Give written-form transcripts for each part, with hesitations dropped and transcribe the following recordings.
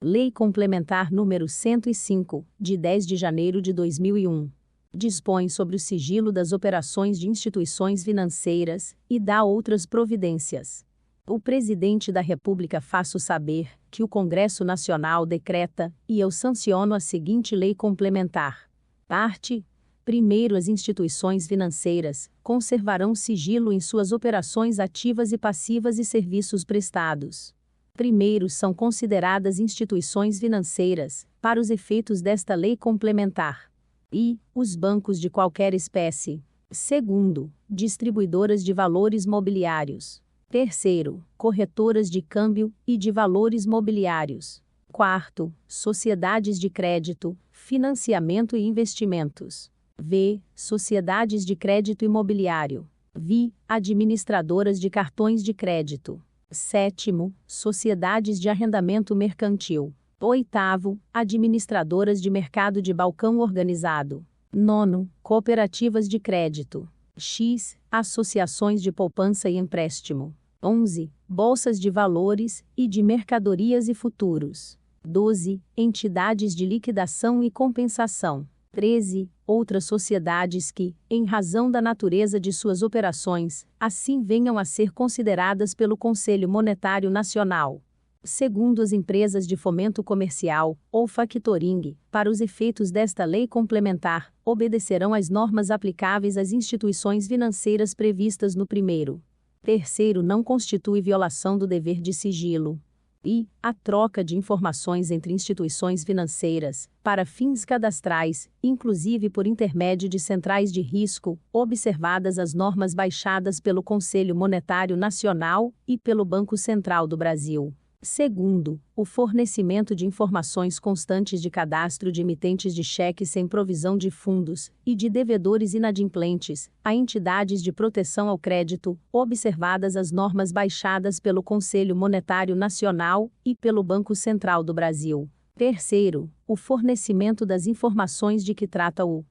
Lei Complementar número 105, de 10 de janeiro de 2001. Dispõe sobre o sigilo das operações de instituições financeiras e dá outras providências. O Presidente da República faço saber que o Congresso Nacional decreta e eu sanciono a seguinte lei complementar. Parte 1º, as instituições financeiras conservarão sigilo em suas operações ativas e passivas e serviços prestados. Primeiro, são consideradas instituições financeiras, para os efeitos desta lei complementar, e os bancos de qualquer espécie. Segundo, distribuidoras de valores mobiliários. Terceiro, corretoras de câmbio e de valores mobiliários. Quarto, sociedades de crédito, financiamento e investimentos. V. Sociedades de crédito imobiliário. Vi. Administradoras de cartões de crédito. Sétimo, sociedades de arrendamento mercantil. Oitavo, administradoras de mercado de balcão organizado. Nono, cooperativas de crédito. X. Associações de poupança e empréstimo. 11. Bolsas de valores e de mercadorias e futuros. 12. Entidades de liquidação e compensação. 13. Outras sociedades que, em razão da natureza de suas operações, assim venham a ser consideradas pelo Conselho Monetário Nacional. Segundo, as empresas de fomento comercial, ou factoring, para os efeitos desta lei complementar, obedecerão às normas aplicáveis às instituições financeiras previstas no primeiro. Terceiro, não constitui violação do dever de sigilo. E a troca de informações entre instituições financeiras, para fins cadastrais, inclusive por intermédio de centrais de risco, observadas as normas baixadas pelo Conselho Monetário Nacional e pelo Banco Central do Brasil. Segundo, o fornecimento de informações constantes de cadastro de emitentes de cheques sem provisão de fundos e de devedores inadimplentes a entidades de proteção ao crédito, observadas as normas baixadas pelo Conselho Monetário Nacional e pelo Banco Central do Brasil. Terceiro, o fornecimento das informações de que trata o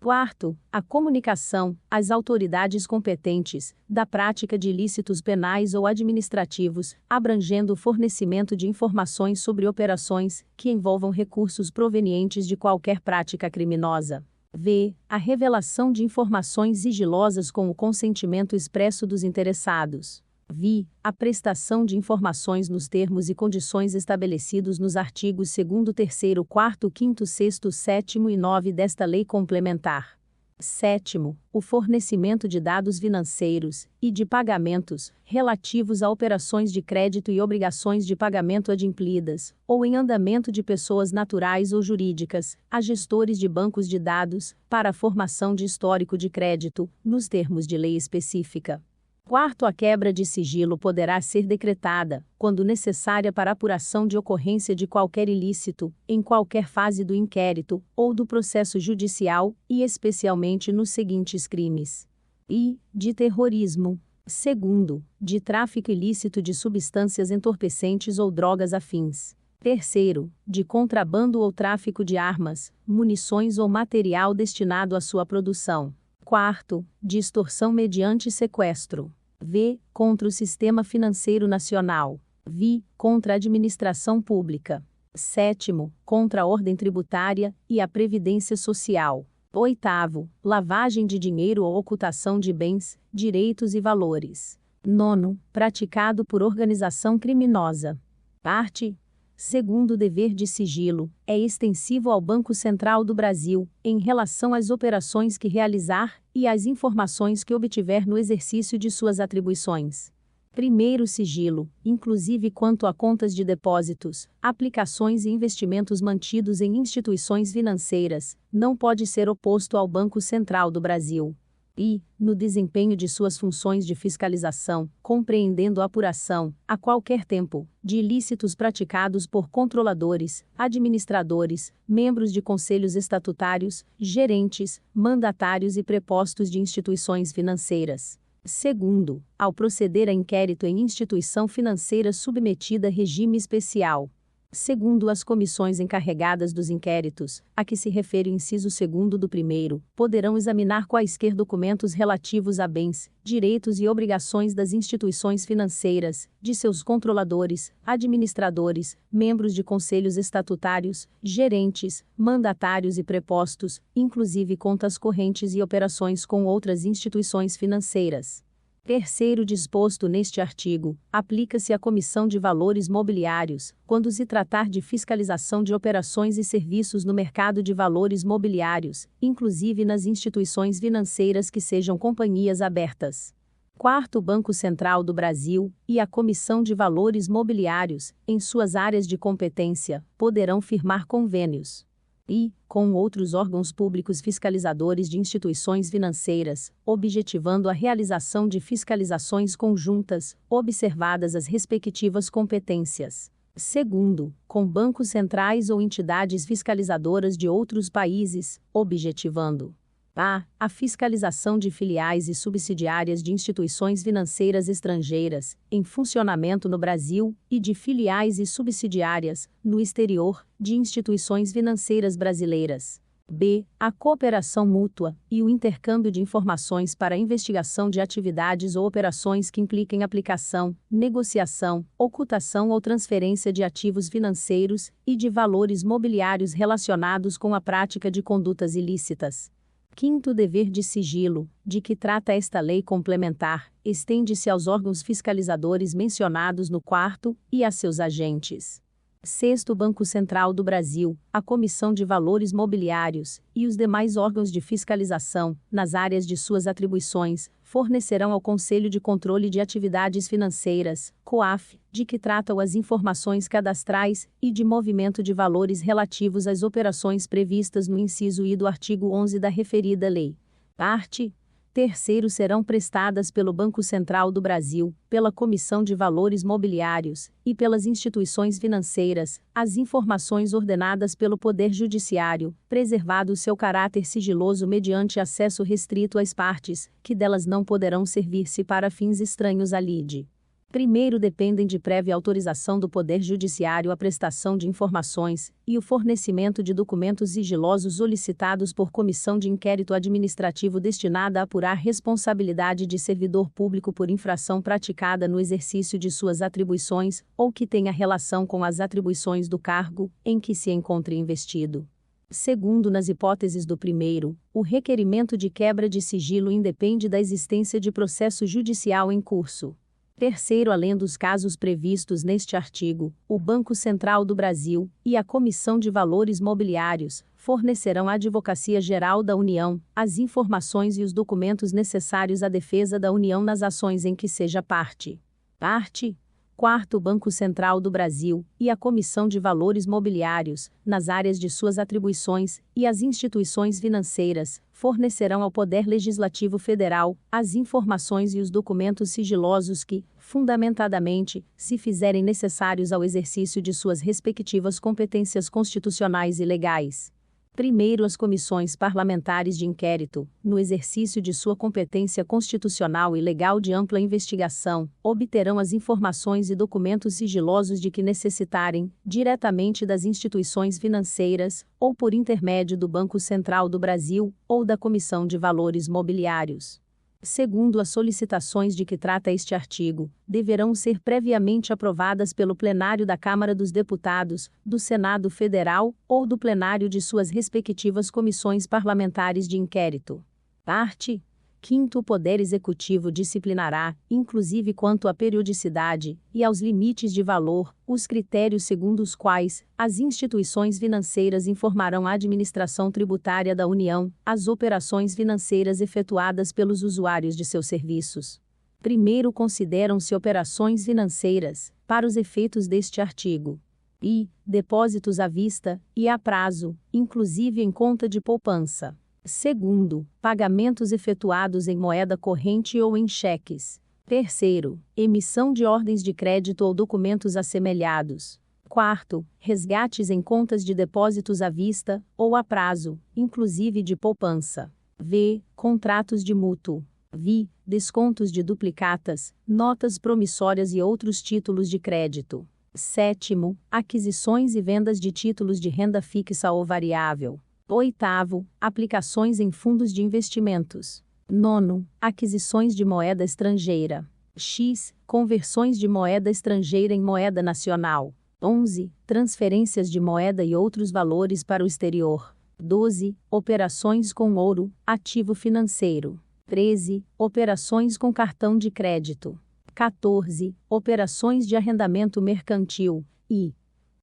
Quarto, a comunicação, às autoridades competentes, da prática de ilícitos penais ou administrativos, abrangendo o fornecimento de informações sobre operações que envolvam recursos provenientes de qualquer prática criminosa. V. A revelação de informações sigilosas com o consentimento expresso dos interessados. Vi. A prestação de informações nos termos e condições estabelecidos nos artigos 2º, 3º, 4º, 5º, 6º, 7º e 9 desta lei complementar. Sétimo, o fornecimento de dados financeiros e de pagamentos relativos a operações de crédito e obrigações de pagamento adimplidas ou em andamento de pessoas naturais ou jurídicas, a gestores de bancos de dados, para a formação de histórico de crédito, nos termos de lei específica. Quarto, a quebra de sigilo poderá ser decretada, quando necessária para apuração de ocorrência de qualquer ilícito, em qualquer fase do inquérito ou do processo judicial, e especialmente nos seguintes crimes: I. De terrorismo. Segundo, de tráfico ilícito de substâncias entorpecentes ou drogas afins. Terceiro, de contrabando ou tráfico de armas, munições ou material destinado à sua produção. Quarto, de extorsão mediante sequestro. V. Contra o sistema financeiro nacional. Vi. Contra a administração pública. Sétimo, contra a ordem tributária e a previdência social. Oitavo, lavagem de dinheiro ou ocultação de bens, direitos e valores. Nono, praticado por organização criminosa. Parte 2º, o dever de sigilo é extensivo ao Banco Central do Brasil, em relação às operações que realizar e às informações que obtiver no exercício de suas atribuições. Primeiro, sigilo, inclusive quanto a contas de depósitos, aplicações e investimentos mantidos em instituições financeiras, não pode ser oposto ao Banco Central do Brasil. E, no desempenho de suas funções de fiscalização, compreendendo a apuração, a qualquer tempo, de ilícitos praticados por controladores, administradores, membros de conselhos estatutários, gerentes, mandatários e prepostos de instituições financeiras. Segundo, ao proceder a inquérito em instituição financeira submetida a regime especial. Segundo as comissões encarregadas dos inquéritos, a que se refere o inciso 2º do primeiro, poderão examinar quaisquer documentos relativos a bens, direitos e obrigações das instituições financeiras, de seus controladores, administradores, membros de conselhos estatutários, gerentes, mandatários e prepostos, inclusive contas correntes e operações com outras instituições financeiras. Terceiro disposto neste artigo, aplica-se à Comissão de Valores Mobiliários, quando se tratar de fiscalização de operações e serviços no mercado de valores mobiliários, inclusive nas instituições financeiras que sejam companhias abertas. Quarto, o Banco Central do Brasil e a Comissão de Valores Mobiliários, em suas áreas de competência, poderão firmar convênios e, com outros órgãos públicos fiscalizadores de instituições financeiras, objetivando a realização de fiscalizações conjuntas, observadas as respectivas competências. Segundo, com bancos centrais ou entidades fiscalizadoras de outros países, objetivando a fiscalização de filiais e subsidiárias de instituições financeiras estrangeiras, em funcionamento no Brasil, e de filiais e subsidiárias, no exterior, de instituições financeiras brasileiras. B. A cooperação mútua e o intercâmbio de informações para a investigação de atividades ou operações que impliquem aplicação, negociação, ocultação ou transferência de ativos financeiros e de valores mobiliários relacionados com a prática de condutas ilícitas. Quinto, dever de sigilo, de que trata esta lei complementar, estende-se aos órgãos fiscalizadores mencionados no quarto e a seus agentes. Sexto, Banco Central do Brasil, a Comissão de Valores Mobiliários e os demais órgãos de fiscalização, nas áreas de suas atribuições, fornecerão ao Conselho de Controle de Atividades Financeiras, COAF, de que tratam as informações cadastrais e de movimento de valores relativos às operações previstas no inciso I do artigo 11 da referida lei. Parte. Terceiro, serão prestadas pelo Banco Central do Brasil, pela Comissão de Valores Mobiliários e pelas instituições financeiras, as informações ordenadas pelo Poder Judiciário, preservado seu caráter sigiloso mediante acesso restrito às partes, que delas não poderão servir-se para fins estranhos à lide. Primeiro, dependem de prévia autorização do Poder Judiciário a prestação de informações e o fornecimento de documentos sigilosos solicitados por comissão de inquérito administrativo destinada a apurar responsabilidade de servidor público por infração praticada no exercício de suas atribuições ou que tenha relação com as atribuições do cargo em que se encontre investido. Segundo, nas hipóteses do primeiro, o requerimento de quebra de sigilo independe da existência de processo judicial em curso. Terceiro, além dos casos previstos neste artigo, o Banco Central do Brasil e a Comissão de Valores Mobiliários fornecerão à Advocacia Geral da União as informações e os documentos necessários à defesa da União nas ações em que seja parte. Parte. Quarto, o Banco Central do Brasil e a Comissão de Valores Mobiliários, nas áreas de suas atribuições, e as instituições financeiras, fornecerão ao Poder Legislativo Federal as informações e os documentos sigilosos que, fundamentadamente, se fizerem necessários ao exercício de suas respectivas competências constitucionais e legais. Primeiro, as comissões parlamentares de inquérito, no exercício de sua competência constitucional e legal de ampla investigação, obterão as informações e documentos sigilosos de que necessitarem, diretamente das instituições financeiras, ou por intermédio do Banco Central do Brasil, ou da Comissão de Valores Mobiliários. Segundo, as solicitações de que trata este artigo, deverão ser previamente aprovadas pelo plenário da Câmara dos Deputados, do Senado Federal, ou do plenário de suas respectivas comissões parlamentares de inquérito. Parte. Quinto, o Poder Executivo disciplinará, inclusive quanto à periodicidade e aos limites de valor, os critérios segundo os quais as instituições financeiras informarão à administração tributária da União as operações financeiras efetuadas pelos usuários de seus serviços. Primeiro, consideram-se operações financeiras, para os efeitos deste artigo, e depósitos à vista e a prazo, inclusive em conta de poupança. Segundo, pagamentos efetuados em moeda corrente ou em cheques. Terceiro, emissão de ordens de crédito ou documentos assemelhados. Quarto, resgates em contas de depósitos à vista ou a prazo, inclusive de poupança. V. Contratos de mútuo. Vi. Descontos de duplicatas, notas promissórias e outros títulos de crédito. Sétimo, aquisições e vendas de títulos de renda fixa ou variável. Oitavo, aplicações em fundos de investimentos. Nono, aquisições de moeda estrangeira. X, conversões de moeda estrangeira em moeda nacional. 11, transferências de moeda e outros valores para o exterior. 12, operações com ouro, ativo financeiro. 13, operações com cartão de crédito. 14, operações de arrendamento mercantil, e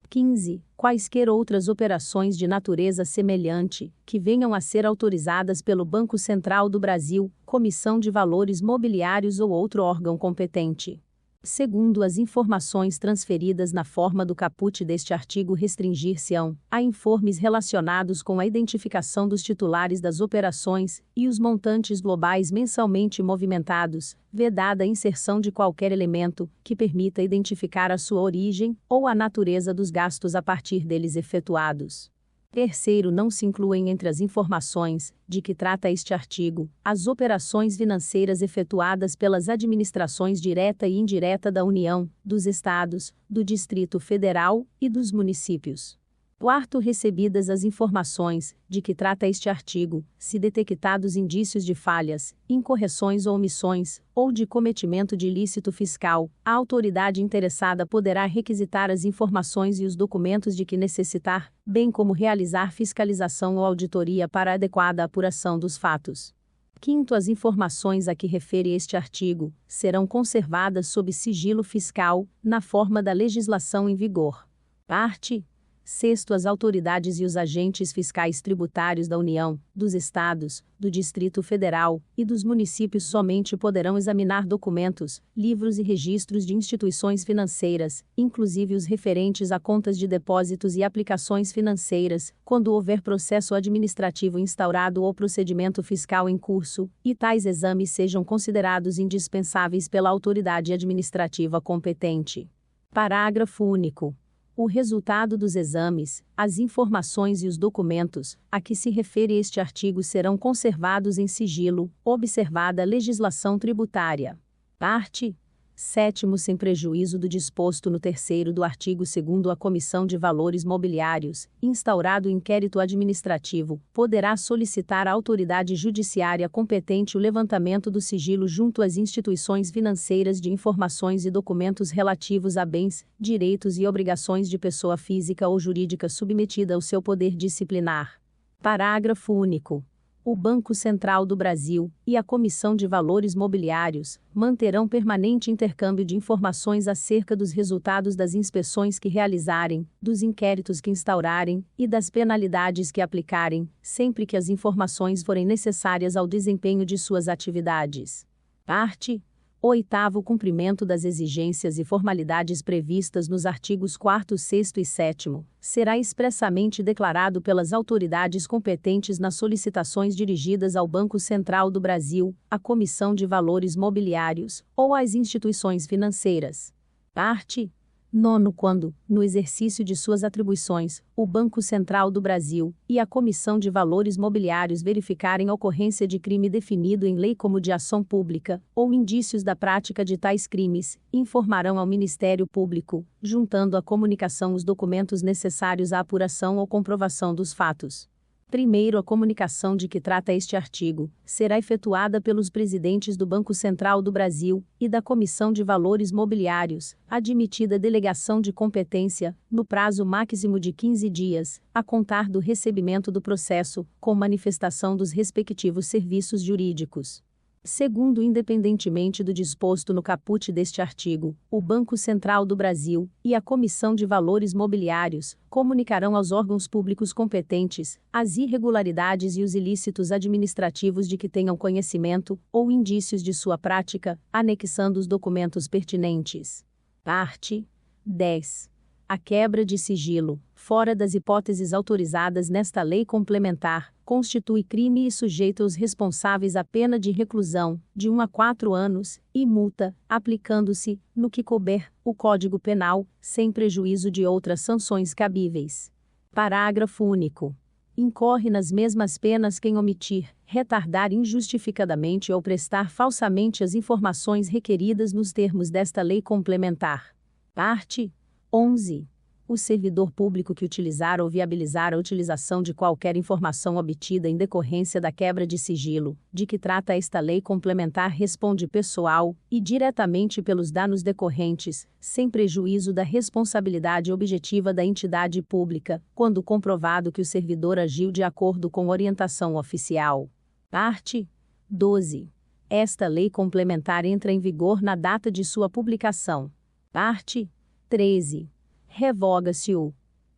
15, quaisquer outras operações de natureza semelhante, que venham a ser autorizadas pelo Banco Central do Brasil, Comissão de Valores Mobiliários ou outro órgão competente. Segundo as informações transferidas na forma do caput deste artigo, restringir-se-ão a informes relacionados com a identificação dos titulares das operações e os montantes globais mensalmente movimentados, vedada a inserção de qualquer elemento que permita identificar a sua origem ou a natureza dos gastos a partir deles efetuados. Terceiro, não se incluem entre as informações de que trata este artigo as operações financeiras efetuadas pelas administrações direta e indireta da União, dos Estados, do Distrito Federal e dos municípios. Quarto, recebidas as informações de que trata este artigo, se detectados indícios de falhas, incorreções ou omissões, ou de cometimento de ilícito fiscal, a autoridade interessada poderá requisitar as informações e os documentos de que necessitar, bem como realizar fiscalização ou auditoria para adequada apuração dos fatos. Quinto, as informações a que refere este artigo serão conservadas sob sigilo fiscal, na forma da legislação em vigor. Parte. Sexto, as autoridades e os agentes fiscais tributários da União, dos Estados, do Distrito Federal e dos municípios somente poderão examinar documentos, livros e registros de instituições financeiras, inclusive os referentes a contas de depósitos e aplicações financeiras, quando houver processo administrativo instaurado ou procedimento fiscal em curso, e tais exames sejam considerados indispensáveis pela autoridade administrativa competente. Parágrafo único. O resultado dos exames, as informações e os documentos a que se refere este artigo serão conservados em sigilo, observada a legislação tributária. Parte. Sétimo, sem prejuízo do disposto no terceiro do artigo 2º, a Comissão de Valores Mobiliários, instaurado inquérito administrativo, poderá solicitar à autoridade judiciária competente o levantamento do sigilo junto às instituições financeiras de informações e documentos relativos a bens, direitos e obrigações de pessoa física ou jurídica submetida ao seu poder disciplinar. Parágrafo único. O Banco Central do Brasil e a Comissão de Valores Mobiliários manterão permanente intercâmbio de informações acerca dos resultados das inspeções que realizarem, dos inquéritos que instaurarem e das penalidades que aplicarem, sempre que as informações forem necessárias ao desempenho de suas atividades. Parte. Oitavo, cumprimento das exigências e formalidades previstas nos artigos 4º, 6º e 7º, será expressamente declarado pelas autoridades competentes nas solicitações dirigidas ao Banco Central do Brasil, à Comissão de Valores Mobiliários, ou às instituições financeiras. Parte. Nono, quando, no exercício de suas atribuições, o Banco Central do Brasil e a Comissão de Valores Mobiliários verificarem a ocorrência de crime definido em lei como de ação pública, ou indícios da prática de tais crimes, informarão ao Ministério Público, juntando à comunicação os documentos necessários à apuração ou comprovação dos fatos. Primeiro, a comunicação de que trata este artigo será efetuada pelos presidentes do Banco Central do Brasil e da Comissão de Valores Mobiliários, admitida delegação de competência, no prazo máximo de 15 dias, a contar do recebimento do processo, com manifestação dos respectivos serviços jurídicos. Segundo, independentemente do disposto no caput deste artigo, o Banco Central do Brasil e a Comissão de Valores Mobiliários comunicarão aos órgãos públicos competentes as irregularidades e os ilícitos administrativos de que tenham conhecimento ou indícios de sua prática, anexando os documentos pertinentes. Parte 10. A quebra de sigilo, fora das hipóteses autorizadas nesta lei complementar, constitui crime e sujeita os responsáveis à pena de reclusão, de 1 a 4 anos, e multa, aplicando-se, no que couber, o Código Penal, sem prejuízo de outras sanções cabíveis. Parágrafo único. Incorre nas mesmas penas quem omitir, retardar injustificadamente ou prestar falsamente as informações requeridas nos termos desta lei complementar. Parte. 11. O servidor público que utilizar ou viabilizar a utilização de qualquer informação obtida em decorrência da quebra de sigilo, de que trata esta lei complementar, responde pessoal e diretamente pelos danos decorrentes, sem prejuízo da responsabilidade objetiva da entidade pública, quando comprovado que o servidor agiu de acordo com orientação oficial. Parte 12. Esta lei complementar entra em vigor na data de sua publicação. Parte 13. Revoga-se o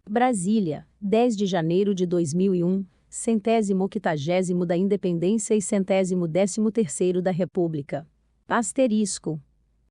Brasília, 10 de janeiro de 2001, 180º da Independência e 113º da República. Asterisco.